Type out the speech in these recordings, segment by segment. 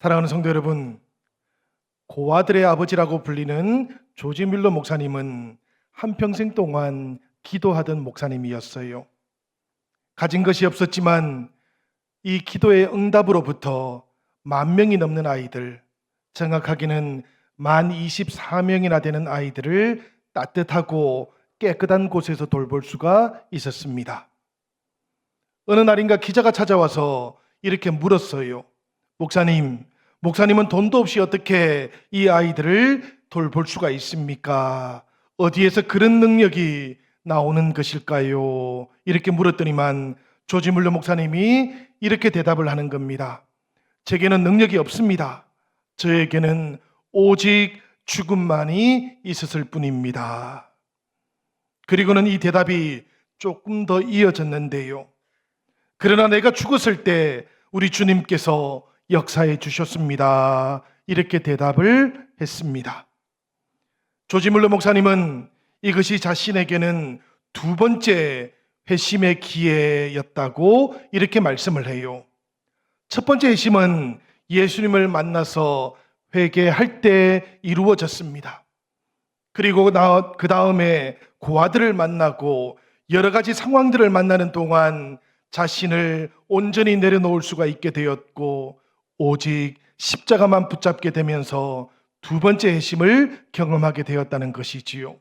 사랑하는 성도 여러분, 고아들의 아버지라고 불리는 조지 뮬러 목사님은 한평생 동안 기도하던 목사님이었어요. 가진 것이 없었지만 이 기도의 응답으로부터 10,000명이 넘는 아이들, 정확하게는 24,000명이나 되는 아이들을 따뜻하고 깨끗한 곳에서 돌볼 수가 있었습니다. 어느 날인가 기자가 찾아와서 이렇게 물었어요. 목사님은 돈도 없이 어떻게 이 아이들을 돌볼 수가 있습니까? 어디에서 그런 능력이 나오는 것일까요? 이렇게 물었더니만 조지 뮬러 목사님이 이렇게 대답을 하는 겁니다. 제게는 능력이 없습니다. 저에게는 오직 죽음만이 있었을 뿐입니다. 그리고는 이 대답이 조금 더 이어졌는데요. 그러나 내가 죽었을 때 우리 주님께서 역사해 주셨습니다. 이렇게 대답을 했습니다. 조지 뮬러 목사님은 이것이 자신에게는 두 번째 회심의 기회였다고 이렇게 말씀을 해요. 첫 번째 회심은 예수님을 만나서 회개할 때 이루어졌습니다. 그리고 그 다음에 고아들을 만나고 여러 가지 상황들을 만나는 동안 자신을 온전히 내려놓을 수가 있게 되었고 오직 십자가만 붙잡게 되면서 두 번째 회심을 경험하게 되었다는 것이지요.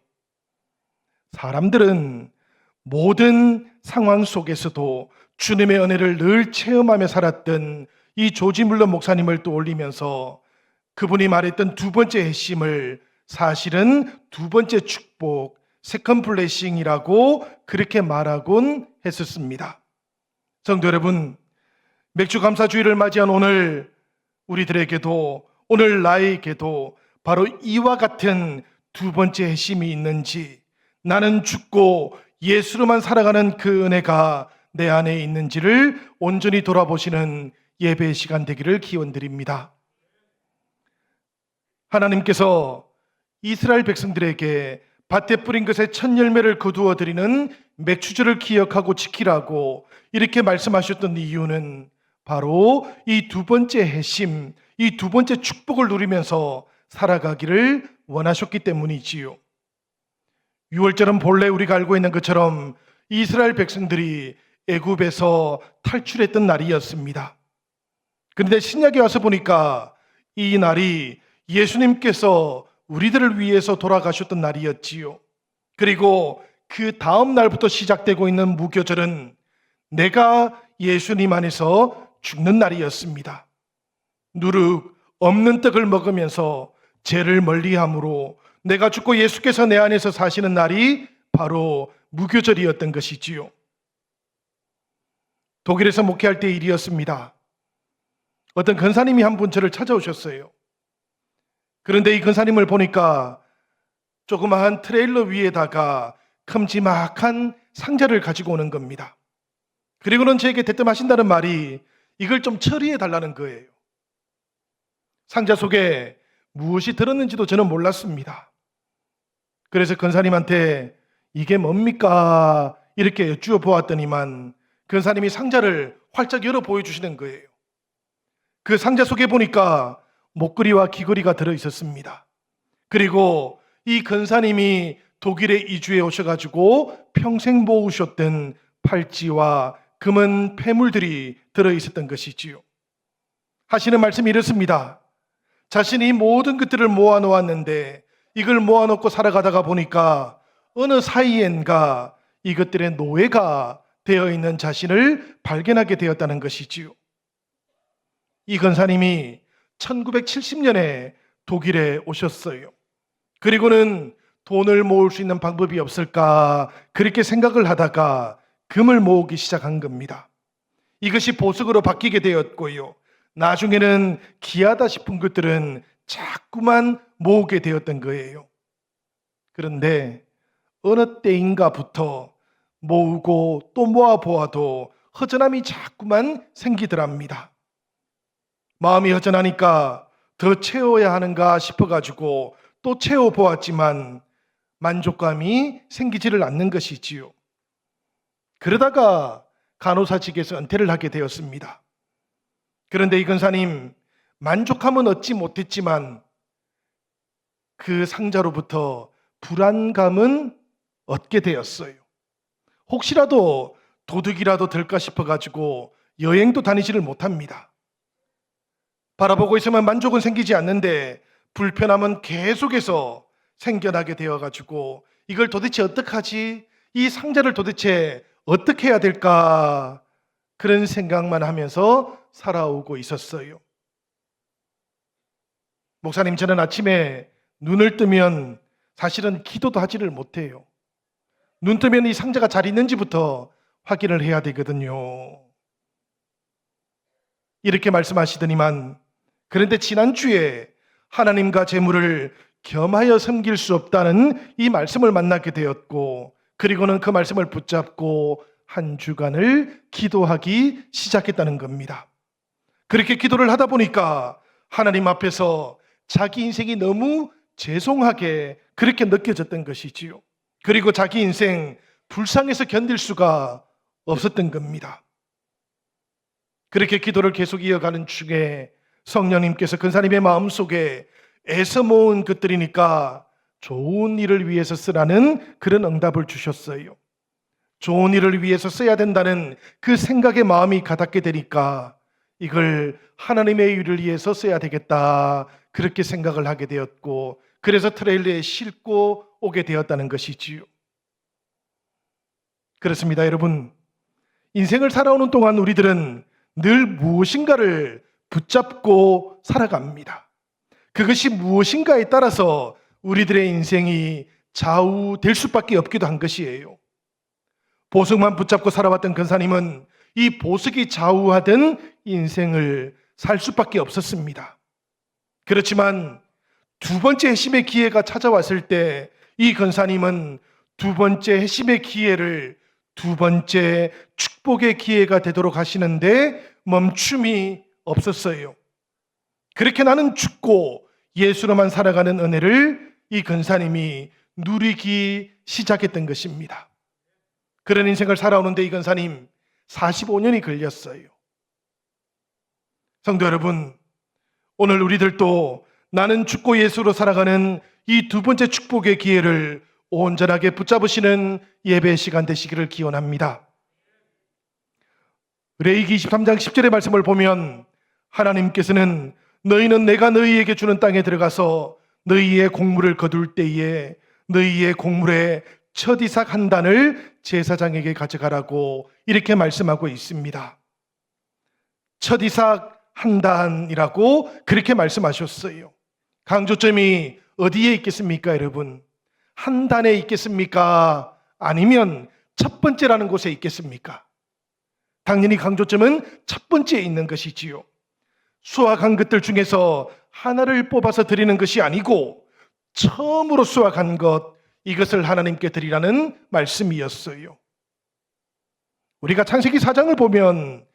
사람들은 모든 상황 속에서도 주님의 은혜를 늘 체험하며 살았던 이 조지 뮬러 목사님을 떠올리면서 그분이 말했던 두 번째 회심을 사실은 두 번째 축복, 세컨 블레싱이라고 그렇게 말하곤 했었습니다. 성도 여러분, 맥주 감사주의를 맞이한 오늘 우리들에게도, 오늘 나에게도 바로 이와 같은 두 번째 회심이 있는지, 나는 죽고 예수로만 살아가는 그 은혜가 내 안에 있는지를 온전히 돌아보시는 예배의 시간 되기를 기원드립니다. 하나님께서 이스라엘 백성들에게 밭에 뿌린 것의 첫 열매를 거두어 드리는 맥추절을 기억하고 지키라고 이렇게 말씀하셨던 이유는 바로 이 두 번째 회심, 이 두 번째 축복을 누리면서 살아가기를 원하셨기 때문이지요. 6월절은 본래 우리가 알고 있는 것처럼 이스라엘 백성들이 애굽에서 탈출했던 날이었습니다. 그런데 신약에 와서 보니까 이 날이 예수님께서 우리들을 위해서 돌아가셨던 날이었지요. 그리고 그 다음 날부터 시작되고 있는 무교절은 내가 예수님 안에서 죽는 날이었습니다. 누룩 없는 떡을 먹으면서 죄를 멀리함으로 내가 죽고 예수께서 내 안에서 사시는 날이 바로 무교절이었던 것이지요. 독일에서 목회할 때 일이었습니다. 어떤 권사님이 한 분 저를 찾아오셨어요. 그런데 이 권사님을 보니까 조그마한 트레일러 위에다가 큼지막한 상자를 가지고 오는 겁니다. 그리고는 저에게 대뜸하신다는 말이 이걸 좀 처리해 달라는 거예요. 상자 속에 무엇이 들었는지도 저는 몰랐습니다. 그래서 권사님한테 이게 뭡니까? 이렇게 여쭈어 보았더니만 권사님이 상자를 활짝 열어 보여주시는 거예요. 그 상자 속에 보니까 목걸이와 귀걸이가 들어있었습니다. 그리고 이 권사님이 독일에 이주해 오셔가지고 평생 모으셨던 팔찌와 금은 폐물들이 들어있었던 것이지요. 하시는 말씀이 이렇습니다. 자신이 모든 것들을 모아놓았는데 이걸 모아놓고 살아가다가 보니까 어느 사이엔가 이것들의 노예가 되어 있는 자신을 발견하게 되었다는 것이지요. 이 권사님이 1970년에 독일에 오셨어요. 그리고는 돈을 모을 수 있는 방법이 없을까 그렇게 생각을 하다가 금을 모으기 시작한 겁니다. 이것이 보석으로 바뀌게 되었고요. 나중에는 귀하다 싶은 것들은 자꾸만 모으게 되었던 거예요. 그런데 어느 때인가부터 모으고 또 모아보아도 허전함이 자꾸만 생기더랍니다. 마음이 허전하니까 더 채워야 하는가 싶어가지고 또 채워보았지만 만족감이 생기지를 않는 것이지요. 그러다가 간호사직에서 은퇴를 하게 되었습니다. 그런데 이 권사님 만족함은 얻지 못했지만 그 상자로부터 불안감은 얻게 되었어요. 혹시라도 도둑이라도 될까 싶어가지고 여행도 다니지를 못합니다. 바라보고 있으면 만족은 생기지 않는데 불편함은 계속해서 생겨나게 되어가지고 이걸 도대체 어떡하지? 이 상자를 도대체 어떻게 해야 될까? 그런 생각만 하면서 살아오고 있었어요. 목사님, 저는 아침에 눈을 뜨면 사실은 기도도 하지를 못해요. 눈 뜨면 이 상자가 잘 있는지부터 확인을 해야 되거든요. 이렇게 말씀하시더니만, 그런데 지난주에 하나님과 재물을 겸하여 섬길 수 없다는 이 말씀을 만나게 되었고, 그리고는 그 말씀을 붙잡고 한 주간을 기도하기 시작했다는 겁니다. 그렇게 기도를 하다 보니까 하나님 앞에서 자기 인생이 너무 죄송하게 그렇게 느껴졌던 것이지요. 그리고 자기 인생 불쌍해서 견딜 수가 없었던 겁니다. 그렇게 기도를 계속 이어가는 중에 성령님께서 근사님의 마음속에 애써 모은 것들이니까 좋은 일을 위해서 쓰라는 그런 응답을 주셨어요. 좋은 일을 위해서 써야 된다는 그 생각에 마음이 가닿게 되니까 이걸 하나님의 일을 위해서 써야 되겠다, 그렇게 생각을 하게 되었고, 그래서 트레일러에 싣고 오게 되었다는 것이지요. 그렇습니다, 여러분. 인생을 살아오는 동안 우리들은 늘 무엇인가를 붙잡고 살아갑니다. 그것이 무엇인가에 따라서 우리들의 인생이 좌우될 수밖에 없기도 한 것이에요. 보석만 붙잡고 살아왔던 근사님은 이 보석이 좌우하던 인생을 살 수밖에 없었습니다. 그렇지만 두 번째 핵심의 기회가 찾아왔을 때 이 근사님은 두 번째 핵심의 기회를 두 번째 축복의 기회가 되도록 하시는데 멈춤이 없었어요. 그렇게 나는 죽고 예수로만 살아가는 은혜를 이 근사님이 누리기 시작했던 것입니다. 그런 인생을 살아오는데 이 근사님 45년이 걸렸어요. 성도 여러분, 오늘 우리들도 나는 죽고 예수로 살아가는 이 두 번째 축복의 기회를 온전하게 붙잡으시는 예배 시간 되시기를 기원합니다. 레위기 23장 10절의 말씀을 보면 하나님께서는 너희는 내가 너희에게 주는 땅에 들어가서 너희의 곡물을 거둘 때에 너희의 곡물의 첫 이삭 한 단을 제사장에게 가져가라고 이렇게 말씀하고 있습니다. 첫 이삭 한 단이라고 그렇게 말씀하셨어요. 강조점이 어디에 있겠습니까, 여러분? 한 단에 있겠습니까? 아니면 첫 번째라는 곳에 있겠습니까? 당연히 강조점은 첫 번째에 있는 것이지요. 수확한 것들 중에서 하나를 뽑아서 드리는 것이 아니고 처음으로 수확한 것, 이것을 하나님께 드리라는 말씀이었어요. 우리가 창세기 4장을 보면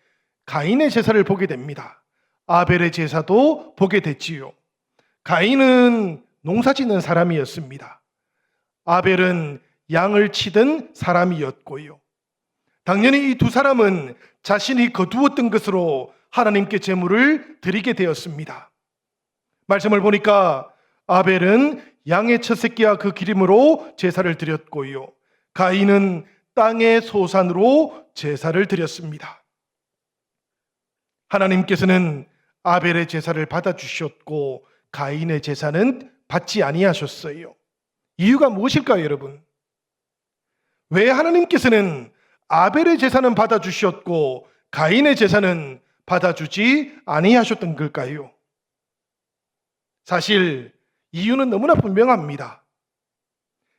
가인의 제사를 보게 됩니다. 아벨의 제사도 보게 됐지요. 가인은 농사 짓는 사람이었습니다. 아벨은 양을 치던 사람이었고요. 당연히 이 두 사람은 자신이 거두었던 것으로 하나님께 제물을 드리게 되었습니다. 말씀을 보니까 아벨은 양의 첫 새끼와 그 기름으로 제사를 드렸고요. 가인은 땅의 소산으로 제사를 드렸습니다. 하나님께서는 아벨의 제사를 받아주셨고 가인의 제사는 받지 아니하셨어요. 이유가 무엇일까요, 여러분? 왜 하나님께서는 아벨의 제사는 받아주셨고 가인의 제사는 받아주지 아니하셨던 걸까요? 사실 이유는 너무나 분명합니다.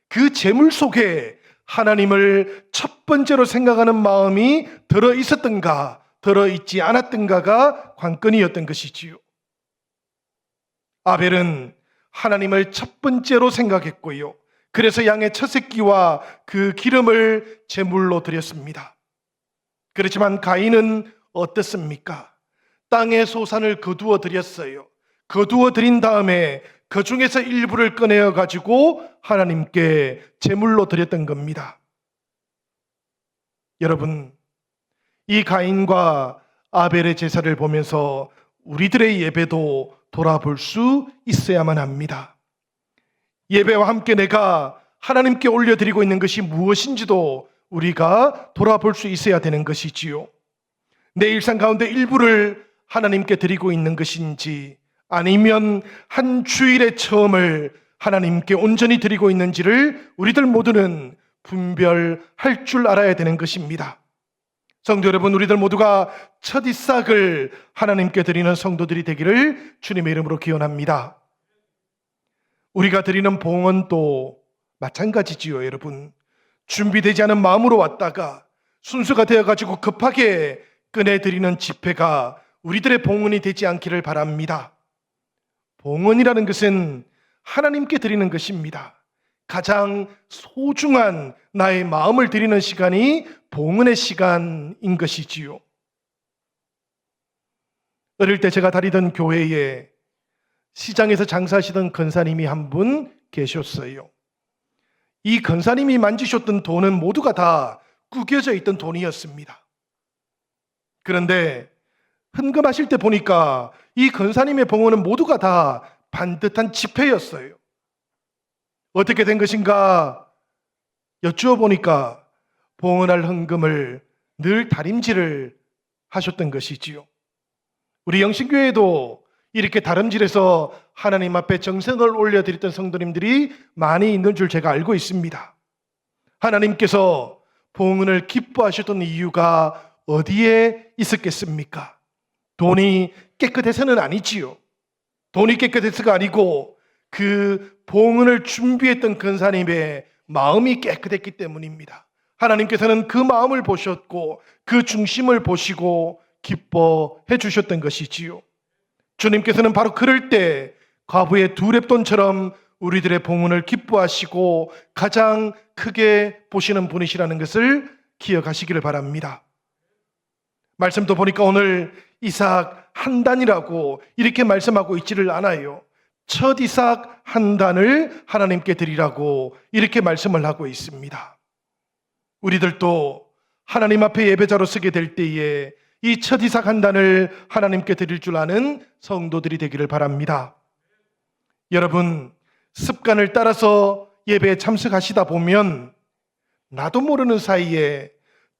그 제물 속에 하나님을 첫 번째로 생각하는 마음이 들어있었던가 들어있지 않았던가가 관건이었던 것이지요. 아벨은 하나님을 첫 번째로 생각했고요. 그래서 양의 첫 새끼와 그 기름을 제물로 드렸습니다. 그렇지만 가인은 어떻습니까? 땅의 소산을 거두어 드렸어요. 거두어 드린 다음에 그 중에서 일부를 꺼내어 가지고 하나님께 제물로 드렸던 겁니다. 여러분, 이 가인과 아벨의 제사를 보면서 우리들의 예배도 돌아볼 수 있어야만 합니다. 예배와 함께 내가 하나님께 올려드리고 있는 것이 무엇인지도 우리가 돌아볼 수 있어야 되는 것이지요. 내 일상 가운데 일부를 하나님께 드리고 있는 것인지, 아니면 한 주일의 처음을 하나님께 온전히 드리고 있는지를 우리들 모두는 분별할 줄 알아야 되는 것입니다. 성도 여러분, 우리들 모두가 첫 이삭을 하나님께 드리는 성도들이 되기를 주님의 이름으로 기원합니다. 우리가 드리는 봉헌도 마찬가지지요, 여러분. 준비되지 않은 마음으로 왔다가 순서가 되어가지고 급하게 꺼내드리는 집회가 우리들의 봉헌이 되지 않기를 바랍니다. 봉헌이라는 것은 하나님께 드리는 것입니다. 가장 소중한 나의 마음을 드리는 시간이 봉헌의 시간인 것이지요. 어릴 때 제가 다니던 교회에 시장에서 장사하시던 권사님이 한 분 계셨어요. 이 권사님이 만지셨던 돈은 모두가 다 구겨져 있던 돈이었습니다. 그런데 헌금하실 때 보니까 이 권사님의 봉헌은 모두가 다 반듯한 지폐였어요. 어떻게 된 것인가 여쭈어 보니까 봉헌할 헌금을 늘 다림질을 하셨던 것이지요. 우리 영신교회에도 이렇게 다림질해서 하나님 앞에 정성을 올려드렸던 성도님들이 많이 있는 줄 제가 알고 있습니다. 하나님께서 봉헌을 기뻐하셨던 이유가 어디에 있었겠습니까? 돈이 깨끗해서는 아니지요. 돈이 깨끗해서가 아니고 그 봉헌을 준비했던 권사님의 마음이 깨끗했기 때문입니다. 하나님께서는 그 마음을 보셨고 그 중심을 보시고 기뻐해 주셨던 것이지요. 주님께서는 바로 그럴 때 과부의 두 렙돈처럼 우리들의 봉헌을 기뻐하시고 가장 크게 보시는 분이시라는 것을 기억하시기를 바랍니다. 말씀도 보니까 오늘 이삭 한 단이라고 이렇게 말씀하고 있지를 않아요. 첫 이삭 한 단을 하나님께 드리라고 이렇게 말씀을 하고 있습니다. 우리들도 하나님 앞에 예배자로 서게 될 때에 이 첫 이삭 한 단을 하나님께 드릴 줄 아는 성도들이 되기를 바랍니다. 여러분, 습관을 따라서 예배에 참석하시다 보면 나도 모르는 사이에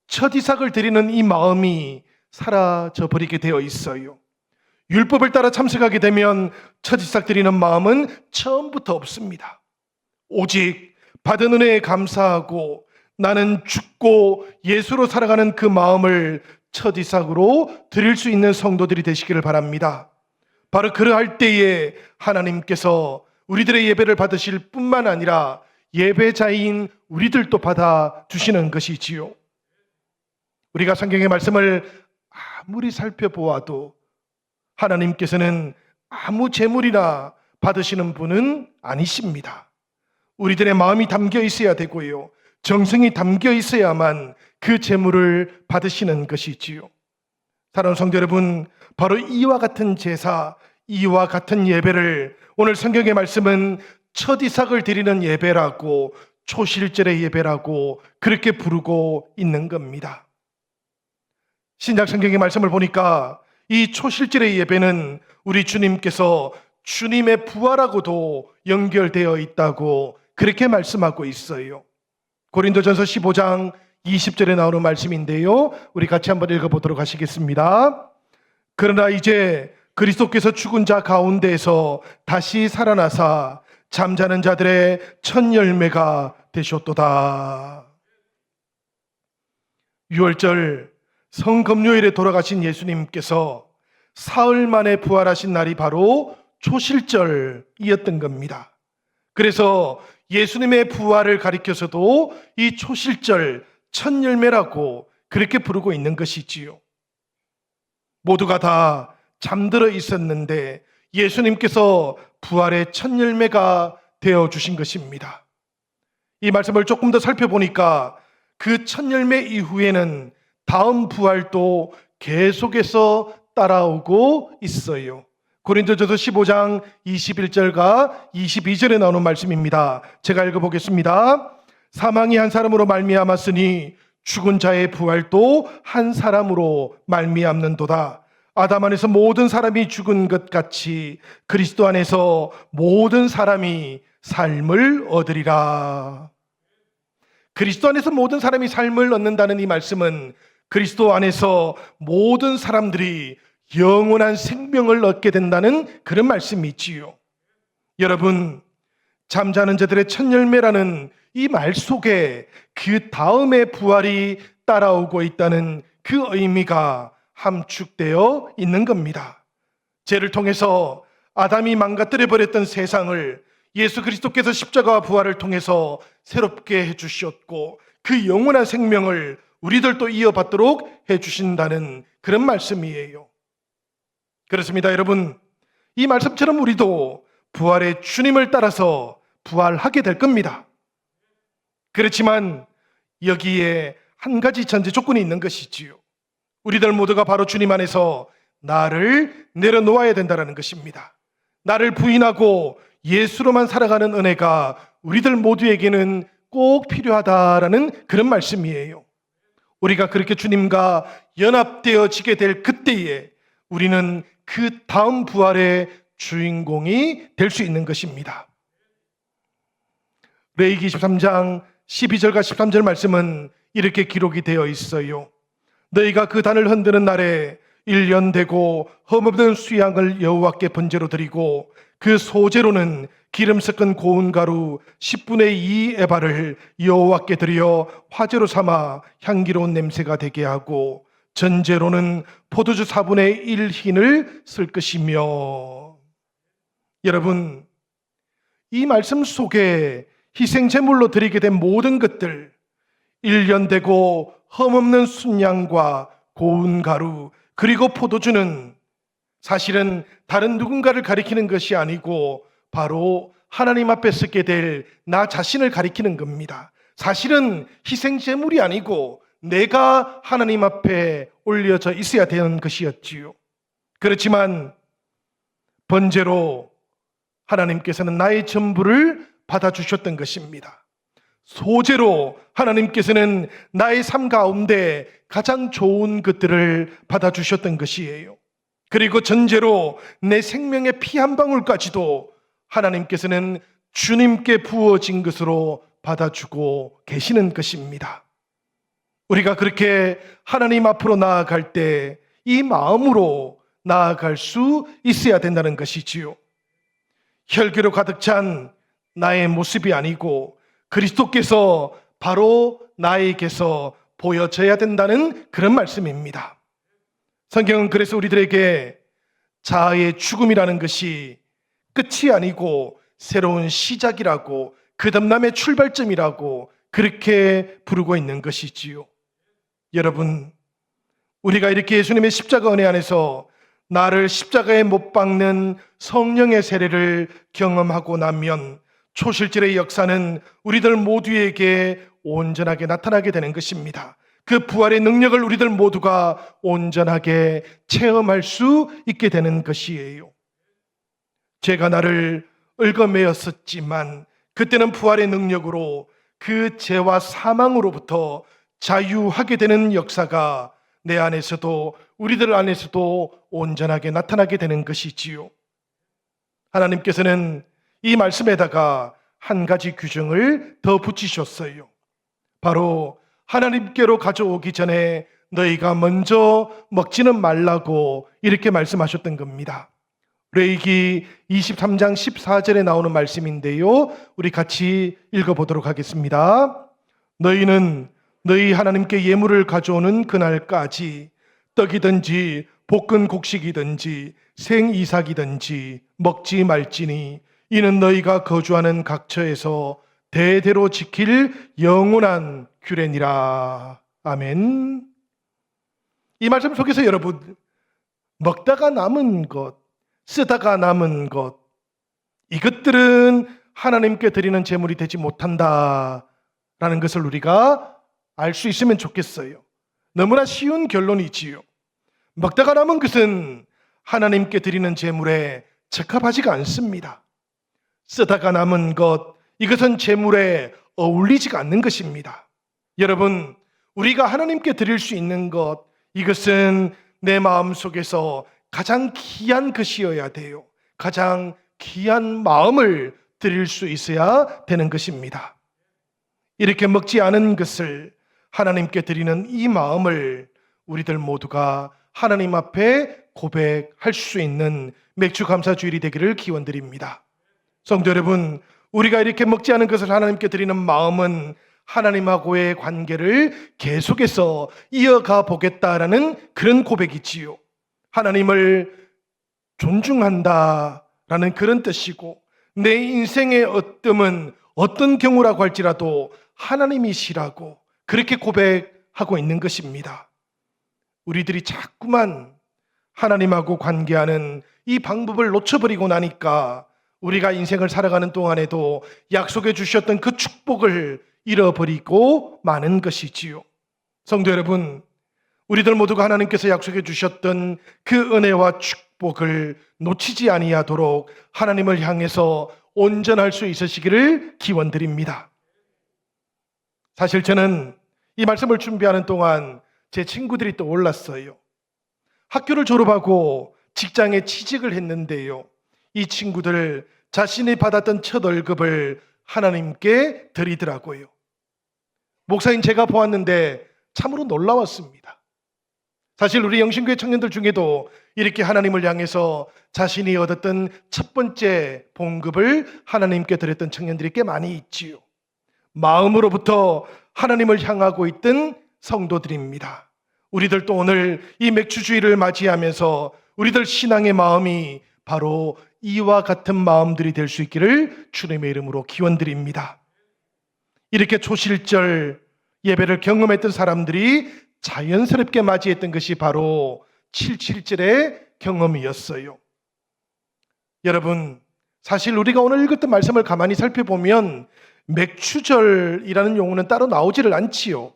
첫 이삭을 드리는 이 마음이 사라져 버리게 되어 있어요. 율법을 따라 참석하게 되면 첫 이삭 드리는 마음은 처음부터 없습니다. 오직 받은 은혜에 감사하고 나는 죽고 예수로 살아가는 그 마음을 첫 이삭으로 드릴 수 있는 성도들이 되시기를 바랍니다. 바로 그러할 때에 하나님께서 우리들의 예배를 받으실 뿐만 아니라 예배자인 우리들도 받아주시는 것이지요. 우리가 성경의 말씀을 아무리 살펴보아도 하나님께서는 아무 재물이나 받으시는 분은 아니십니다. 우리들의 마음이 담겨 있어야 되고요, 정성이 담겨 있어야만 그 재물을 받으시는 것이지요. 사랑하는 성도 여러분, 바로 이와 같은 제사, 이와 같은 예배를 오늘 성경의 말씀은 첫 이삭을 드리는 예배라고, 초실절의 예배라고 그렇게 부르고 있는 겁니다. 신약 성경의 말씀을 보니까 이 초실절의 예배는 우리 주님께서 주님의 부활하고도 연결되어 있다고 그렇게 말씀하고 있어요. 고린도전서 15장 20절에 나오는 말씀인데요, 우리 같이 한번 읽어보도록 하시겠습니다. 그러나 이제 그리스도께서 죽은 자 가운데에서 다시 살아나사 잠자는 자들의 첫 열매가 되셨도다. 6월절 성금요일에 돌아가신 예수님께서 사흘 만에 부활하신 날이 바로 초실절이었던 겁니다. 그래서 예수님의 부활을 가리켜서도 이 초실절, 첫 열매라고 그렇게 부르고 있는 것이지요. 모두가 다 잠들어 있었는데 예수님께서 부활의 첫 열매가 되어주신 것입니다. 이 말씀을 조금 더 살펴보니까 그 첫 열매 이후에는 다음 부활도 계속해서 따라오고 있어요. 고린도전서 15장 21절과 22절에 나오는 말씀입니다. 제가 읽어보겠습니다. 사망이 한 사람으로 말미암았으니 죽은 자의 부활도 한 사람으로 말미암는도다. 아담 안에서 모든 사람이 죽은 것 같이 그리스도 안에서 모든 사람이 삶을 얻으리라. 그리스도 안에서 모든 사람이 삶을 얻는다는 이 말씀은 그리스도 안에서 모든 사람들이 영원한 생명을 얻게 된다는 그런 말씀이지요. 여러분, 잠자는 자들의 첫 열매라는 이 말 속에 그 다음의 부활이 따라오고 있다는 그 의미가 함축되어 있는 겁니다. 죄를 통해서 아담이 망가뜨려 버렸던 세상을 예수 그리스도께서 십자가와 부활을 통해서 새롭게 해주셨고 그 영원한 생명을 우리들도 이어받도록 해주신다는 그런 말씀이에요. 그렇습니다. 여러분, 이 말씀처럼 우리도 부활의 주님을 따라서 부활하게 될 겁니다. 그렇지만 여기에 한 가지 전제 조건이 있는 것이지요. 우리들 모두가 바로 주님 안에서 나를 내려놓아야 된다는 것입니다. 나를 부인하고 예수로만 살아가는 은혜가 우리들 모두에게는 꼭 필요하다라는 그런 말씀이에요. 우리가 그렇게 주님과 연합되어지게 될 그때에 우리는 그 다음 부활의 주인공이 될 수 있는 것입니다. 레위기 23장 12절과 13절 말씀은 이렇게 기록이 되어 있어요. 너희가 그 단을 흔드는 날에 1년 되고 흠없는 수양을 여호와께 번제로 드리고 그 소제로는 기름 섞은 고운 가루 10분의 2 에바를 여호와께 드려 화제로 삼아 향기로운 냄새가 되게 하고 전제로는 포도주 4분의 1 흰을 쓸 것이며. 여러분, 이 말씀 속에 희생제물로 드리게 된 모든 것들, 1년 되고 흠없는 순양과 고운 가루 그리고 포도주는 사실은 다른 누군가를 가리키는 것이 아니고 바로 하나님 앞에 서게 될 나 자신을 가리키는 겁니다. 사실은 희생제물이 아니고 내가 하나님 앞에 올려져 있어야 되는 것이었지요. 그렇지만 번제로 하나님께서는 나의 전부를 받아주셨던 것입니다. 소제로 하나님께서는 나의 삶 가운데 가장 좋은 것들을 받아주셨던 것이에요. 그리고 전제로 내 생명의 피 한 방울까지도 하나님께서는 주님께 부어진 것으로 받아주고 계시는 것입니다. 우리가 그렇게 하나님 앞으로 나아갈 때 이 마음으로 나아갈 수 있어야 된다는 것이지요. 혈기로 가득 찬 나의 모습이 아니고 그리스도께서 바로 나에게서 보여져야 된다는 그런 말씀입니다. 성경은 그래서 우리들에게 자아의 죽음이라는 것이 끝이 아니고 새로운 시작이라고, 거듭남의 출발점이라고 그렇게 부르고 있는 것이지요. 여러분, 우리가 이렇게 예수님의 십자가 은혜 안에서 나를 십자가에 못 박는 성령의 세례를 경험하고 나면 초실절의 역사는 우리들 모두에게 온전하게 나타나게 되는 것입니다. 그 부활의 능력을 우리들 모두가 온전하게 체험할 수 있게 되는 것이에요. 죄가 나를 얽어매었었지만 그때는 부활의 능력으로 그 죄와 사망으로부터 자유하게 되는 역사가 내 안에서도 우리들 안에서도 온전하게 나타나게 되는 것이지요. 하나님께서는 이 말씀에다가 한 가지 규정을 더 붙이셨어요. 바로 하나님께로 가져오기 전에 너희가 먼저 먹지는 말라고 이렇게 말씀하셨던 겁니다. 레위기 23장 14절에 나오는 말씀인데요, 우리 같이 읽어보도록 하겠습니다. 너희는 너희 하나님께 예물을 가져오는 그날까지 떡이든지 볶은 곡식이든지 생이삭이든지 먹지 말지니 이는 너희가 거주하는 각처에서 대대로 지킬 영원한 규례니라. 아멘. 이 말씀 속에서 여러분, 먹다가 남은 것, 쓰다가 남은 것, 이것들은 하나님께 드리는 제물이 되지 못한다라는 것을 우리가 알 수 있으면 좋겠어요. 너무나 쉬운 결론이지요. 먹다가 남은 것은 하나님께 드리는 제물에 적합하지가 않습니다. 쓰다가 남은 것, 이것은 제물에 어울리지가 않는 것입니다. 여러분, 우리가 하나님께 드릴 수 있는 것, 이것은 내 마음 속에서 가장 귀한 것이어야 돼요. 가장 귀한 마음을 드릴 수 있어야 되는 것입니다. 이렇게 먹지 않은 것을 하나님께 드리는 이 마음을 우리들 모두가 하나님 앞에 고백할 수 있는 맥주 감사 주일이 되기를 기원드립니다. 성도 여러분, 우리가 이렇게 먹지 않은 것을 하나님께 드리는 마음은 하나님하고의 관계를 계속해서 이어가 보겠다라는 그런 고백이지요. 하나님을 존중한다라는 그런 뜻이고, 내 인생의 어뜸은 어떤 경우라고 할지라도 하나님이시라고 그렇게 고백하고 있는 것입니다. 우리들이 자꾸만 하나님하고 관계하는 이 방법을 놓쳐버리고 나니까 우리가 인생을 살아가는 동안에도 약속해 주셨던 그 축복을 잃어버리고 마는 것이지요. 성도 여러분, 우리들 모두가 하나님께서 약속해 주셨던 그 은혜와 축복을 놓치지 아니하도록 하나님을 향해서 온전할 수 있으시기를 기원드립니다. 사실 저는 이 말씀을 준비하는 동안 제 친구들이 떠올랐어요. 학교를 졸업하고 직장에 취직을 했는데요, 이 친구들 자신이 받았던 첫 월급을 하나님께 드리더라고요. 목사인 제가 보았는데 참으로 놀라웠습니다. 사실 우리 영신교회 청년들 중에도 이렇게 하나님을 향해서 자신이 얻었던 첫 번째 봉급을 하나님께 드렸던 청년들이 꽤 많이 있지요. 마음으로부터 하나님을 향하고 있던 성도들입니다. 우리들도 오늘 이 맥주주의를 맞이하면서 우리들 신앙의 마음이 바로 이와 같은 마음들이 될 수 있기를 주님의 이름으로 기원드립니다. 이렇게 초실절 예배를 경험했던 사람들이 자연스럽게 맞이했던 것이 바로 7.7절의 경험이었어요. 여러분, 사실 우리가 오늘 읽었던 말씀을 가만히 살펴보면 맥추절이라는 용어는 따로 나오지를 않지요.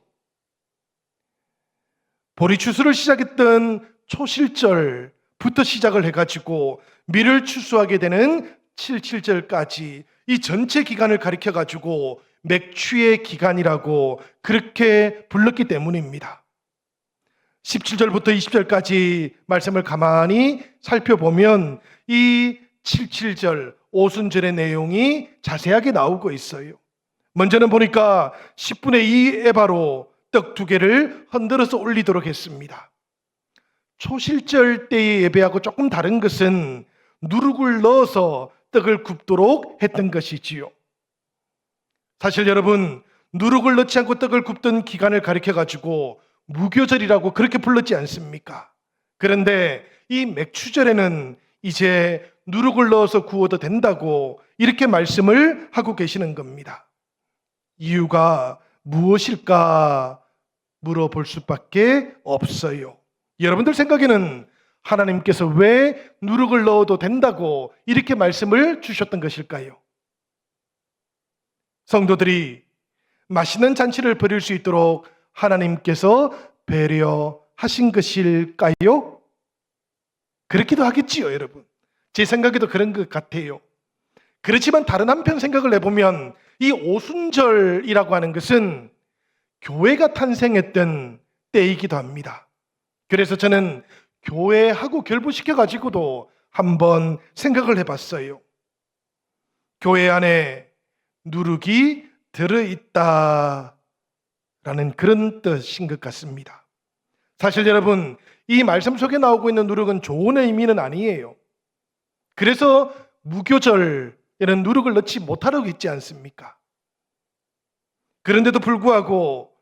보리추수를 시작했던 초실절부터 시작을 해가지고 밀을 추수하게 되는 7.7절까지 이 전체 기간을 가리켜가지고 맥추의 기간이라고 그렇게 불렀기 때문입니다. 17절부터 20절까지 말씀을 가만히 살펴보면 이 7.7절 오순절의 내용이 자세하게 나오고 있어요. 먼저는 보니까 10분의 2 에바로 떡 2개를 흔들어서 올리도록 했습니다. 초실절 때의 예배하고 조금 다른 것은 누룩을 넣어서 떡을 굽도록 했던 것이지요. 사실 여러분, 누룩을 넣지 않고 떡을 굽던 기간을 가리켜가지고 무교절이라고 그렇게 불렀지 않습니까? 그런데 이 맥추절에는 이제 누룩을 넣어서 구워도 된다고 이렇게 말씀을 하고 계시는 겁니다. 이유가 무엇일까 물어볼 수밖에 없어요. 여러분들 생각에는 하나님께서 왜 누룩을 넣어도 된다고 이렇게 말씀을 주셨던 것일까요? 성도들이 맛있는 잔치를 벌일 수 있도록 하나님께서 배려하신 것일까요? 그렇기도 하겠지요, 여러분. 제 생각에도 그런 것 같아요. 그렇지만 다른 한편 생각을 해보면 이 오순절이라고 하는 것은 교회가 탄생했던 때이기도 합니다. 그래서 저는 교회하고 결부시켜가지고도 한번 생각을 해봤어요. 교회 안에 누룩이 들어있다라는 그런 뜻인 것 같습니다. 사실 여러분, 이 말씀 속에 나오고 있는 누룩은 좋은 의미는 아니에요. 그래서 무교절에는 누룩을 넣지 못하라고 했지 않습니까? 그런데도 불구하고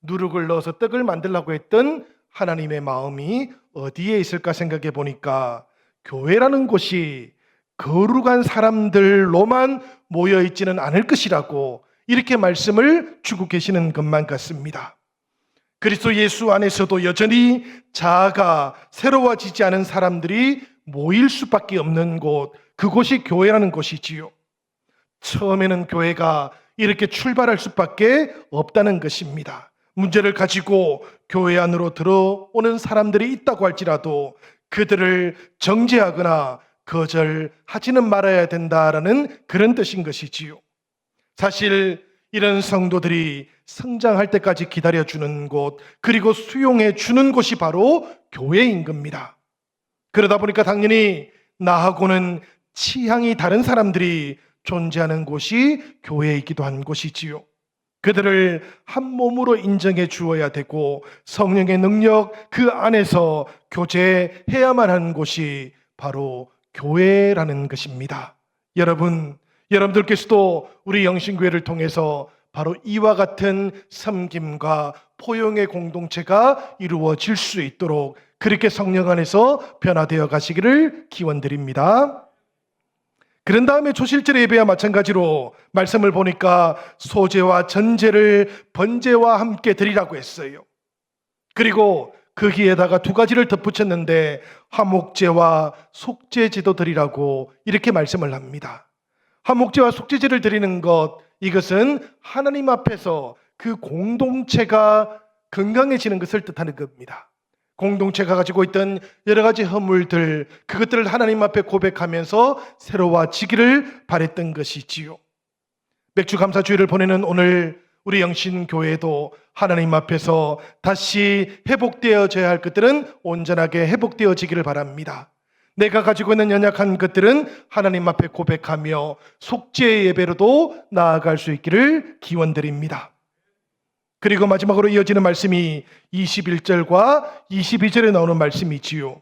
누룩을 넣어서 떡을 만들려고 했던 하나님의 마음이 어디에 있을까 생각해 보니까 교회라는 곳이 거룩한 사람들로만 모여있지는 않을 것이라고 이렇게 말씀을 주고 계시는 것만 같습니다. 그리스도 예수 안에서도 여전히 자아가 새로워지지 않은 사람들이 모일 수밖에 없는 곳, 그곳이 교회라는 곳이지요. 처음에는 교회가 이렇게 출발할 수밖에 없다는 것입니다. 문제를 가지고 교회 안으로 들어오는 사람들이 있다고 할지라도 그들을 정죄하거나 거절하지는 말아야 된다라는 그런 뜻인 것이지요. 사실 이런 성도들이 성장할 때까지 기다려주는 곳, 그리고 수용해 주는 곳이 바로 교회인 겁니다. 그러다 보니까 당연히 나하고는 취향이 다른 사람들이 존재하는 곳이 교회이기도 한 곳이지요. 그들을 한 몸으로 인정해 주어야 되고 성령의 능력 그 안에서 교제해야만 하는 곳이 바로 교회라는 것입니다. 여러분들께서도 우리 영신교회를 통해서 바로 이와 같은 섬김과 포용의 공동체가 이루어질 수 있도록 그렇게 성령 안에서 변화되어 가시기를 기원드립니다. 그런 다음에 초실절 예배와 마찬가지로 말씀을 보니까 소제와 전제를 번제와 함께 드리라고 했어요. 그리고 거기에다가 두 가지를 덧붙였는데 화목제와 속죄제도 드리라고 이렇게 말씀을 합니다. 화목제와 속죄제를 드리는 것, 이것은 하나님 앞에서 그 공동체가 건강해지는 것을 뜻하는 겁니다. 공동체가 가지고 있던 여러 가지 허물들, 그것들을 하나님 앞에 고백하면서 새로워지기를 바랬던 것이지요. 맥주감사주의를 보내는 오늘 우리 영신교회도 하나님 앞에서 다시 회복되어져야 할 것들은 온전하게 회복되어지기를 바랍니다. 내가 가지고 있는 연약한 것들은 하나님 앞에 고백하며 속죄의 예배로도 나아갈 수 있기를 기원드립니다. 그리고 마지막으로 이어지는 말씀이 21절과 22절에 나오는 말씀이지요.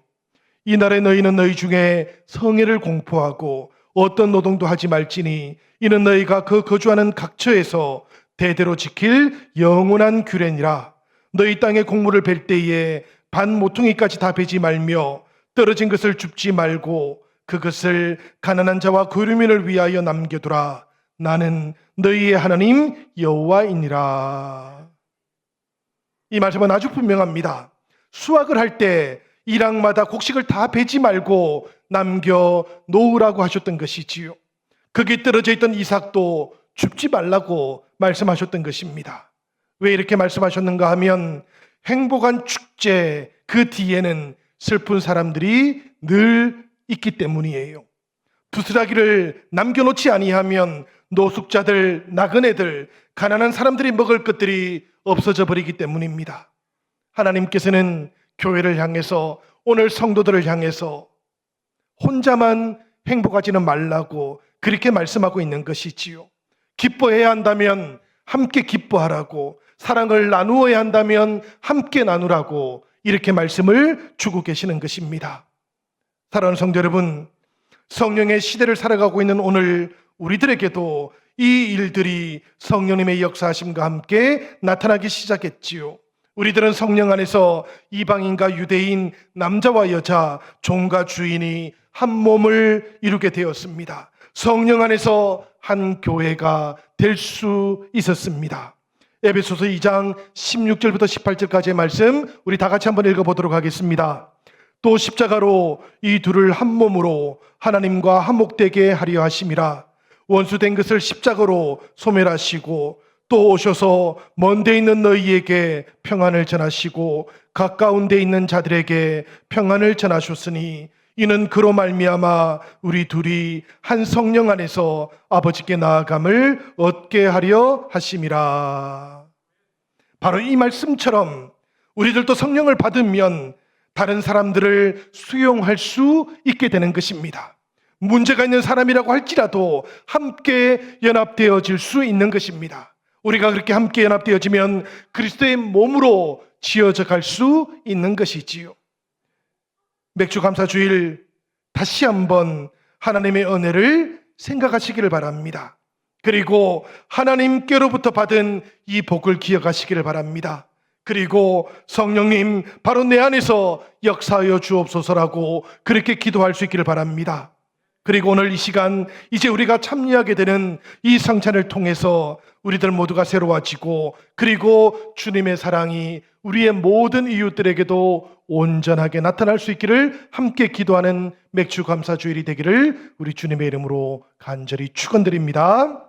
이날에 너희는 너희 중에 성회를 공포하고 어떤 노동도 하지 말지니 이는 너희가 그 거주하는 각처에서 대대로 지킬 영원한 규례니라. 너희 땅에 곡물을 벨 때에 반 모퉁이까지 다 베지 말며 떨어진 것을 줍지 말고 그것을 가난한 자와 거류민을 위하여 남겨두라. 나는 너희의 하나님 여호와이니라. 이 말씀은 아주 분명합니다. 수확을 할 때 일항마다 곡식을 다 베지 말고 남겨 놓으라고 하셨던 것이지요. 거기 떨어져 있던 이삭도 줍지 말라고 말씀하셨던 것입니다. 왜 이렇게 말씀하셨는가 하면 행복한 축제 그 뒤에는 슬픈 사람들이 늘 있기 때문이에요. 부스라기를 남겨놓지 아니하면 노숙자들, 나그네들, 가난한 사람들이 먹을 것들이 없어져 버리기 때문입니다. 하나님께서는 교회를 향해서, 오늘 성도들을 향해서 혼자만 행복하지는 말라고 그렇게 말씀하고 있는 것이지요. 기뻐해야 한다면 함께 기뻐하라고, 사랑을 나누어야 한다면 함께 나누라고 이렇게 말씀을 주고 계시는 것입니다. 사랑하는 성도 여러분, 성령의 시대를 살아가고 있는 오늘 우리들에게도 이 일들이 성령님의 역사하심과 함께 나타나기 시작했지요. 우리들은 성령 안에서 이방인과 유대인, 남자와 여자, 종과 주인이 한 몸을 이루게 되었습니다. 성령 안에서 한 교회가 될 수 있었습니다. 에베소서 2장 16절부터 18절까지의 말씀 우리 다 같이 한번 읽어보도록 하겠습니다. 또 십자가로 이 둘을 한 몸으로 하나님과 화목되게 하려 하심이라. 원수된 것을 십자가로 소멸하시고 또 오셔서 먼 데 있는 너희에게 평안을 전하시고 가까운 데 있는 자들에게 평안을 전하셨으니 이는 그로 말미암아 우리 둘이 한 성령 안에서 아버지께 나아감을 얻게 하려 하심이라. 바로 이 말씀처럼 우리들도 성령을 받으면 다른 사람들을 수용할 수 있게 되는 것입니다. 문제가 있는 사람이라고 할지라도 함께 연합되어질 수 있는 것입니다. 우리가 그렇게 함께 연합되어지면 그리스도의 몸으로 지어져 갈 수 있는 것이지요. 맥주감사주일 다시 한번 하나님의 은혜를 생각하시기를 바랍니다. 그리고 하나님께로부터 받은 이 복을 기억하시기를 바랍니다. 그리고 성령님 바로 내 안에서 역사하여 주옵소서라고 그렇게 기도할 수 있기를 바랍니다. 그리고 오늘 이 시간 이제 우리가 참여하게 되는 이 성찬을 통해서 우리들 모두가 새로워지고 그리고 주님의 사랑이 우리의 모든 이웃들에게도 온전하게 나타날 수 있기를 함께 기도하는 맥주감사주일이 되기를 우리 주님의 이름으로 간절히 축원드립니다.